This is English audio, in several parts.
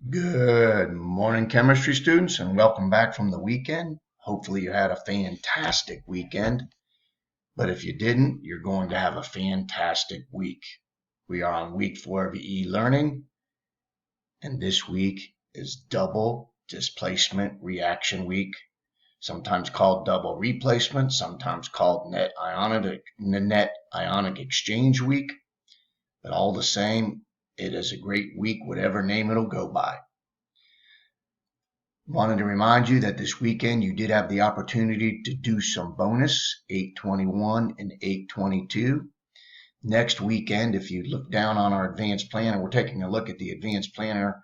Good morning, chemistry students, and welcome back from the weekend. Hopefully, you had a fantastic weekend. But if you didn't, you're going to have a fantastic week. We are on week 4 of e-learning, and this week is double displacement reaction week, sometimes called double replacement, sometimes called net ionic exchange week. But all the same, it is a great week, whatever name it'll go by. Wanted to remind you that this weekend you did have the opportunity to do some bonus 821 and 822. Next weekend, if you look down on our advanced planner, we're taking a look at the advanced planner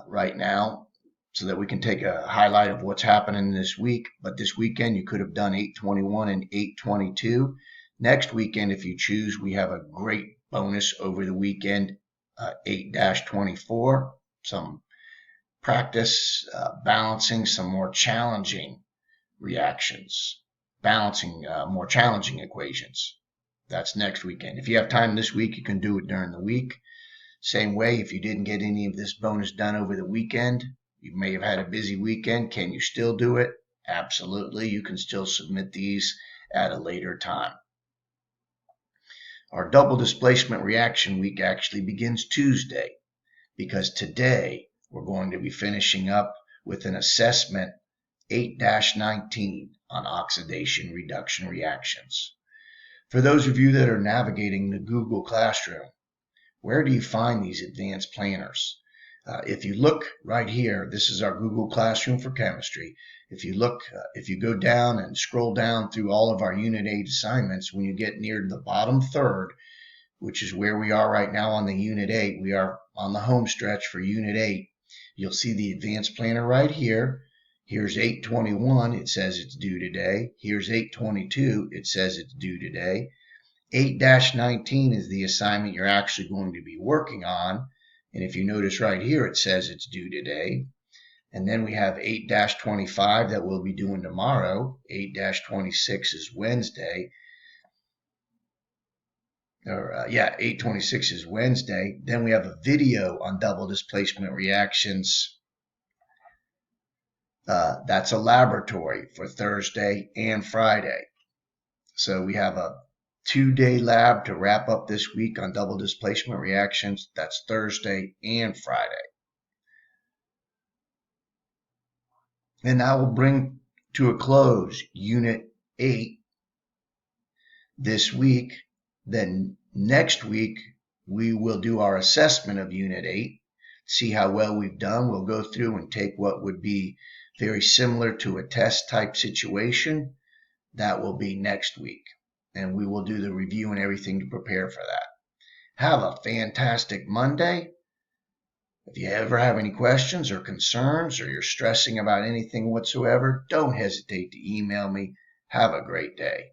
right now so that we can take a highlight of what's happening this week. But this weekend you could have done 821 and 822. Next weekend, if you choose, we have a great bonus over the weekend, 8-24, some practice balancing some more challenging reactions, balancing more challenging equations. That's next weekend. If you have time this week, you can do it during the week. Same way, if you didn't get any of this bonus done over the weekend, you may have had a busy weekend. Can you still do it? Absolutely. You can still submit these at a later time. Our double displacement reaction week actually begins Tuesday, because today we're going to be finishing up with an assessment 8-19 on oxidation reduction reactions. For those of you that are navigating the Google Classroom, where do you find these advanced planners? If you look right here, this is our Google Classroom for chemistry. If you go down and scroll down through all of our Unit 8 assignments, when you get near the bottom third, which is where we are right now on the Unit 8, we are on the home stretch for Unit 8. You'll see the advanced planner right here. Here's 821, it says it's due today. Here's 822, it says it's due today. 8-19 is the assignment you're actually going to be working on. And if you notice right here, it says it's due today. And then we have 8-25 that we'll be doing tomorrow. 8-26 is Wednesday. 826 is Wednesday. Then we have a video on double displacement reactions. That's a laboratory for Thursday and Friday. So we have a 2-day lab to wrap up this week on double displacement reactions. That's Thursday and Friday. And that will bring to a close Unit 8 this week. Then next week, we will do our assessment of Unit 8, see how well we've done. We'll go through and take what would be very similar to a test type situation. That will be next week. And we will do the review and everything to prepare for that. Have a fantastic Monday. If you ever have any questions or concerns, or you're stressing about anything whatsoever, don't hesitate to email me. Have a great day.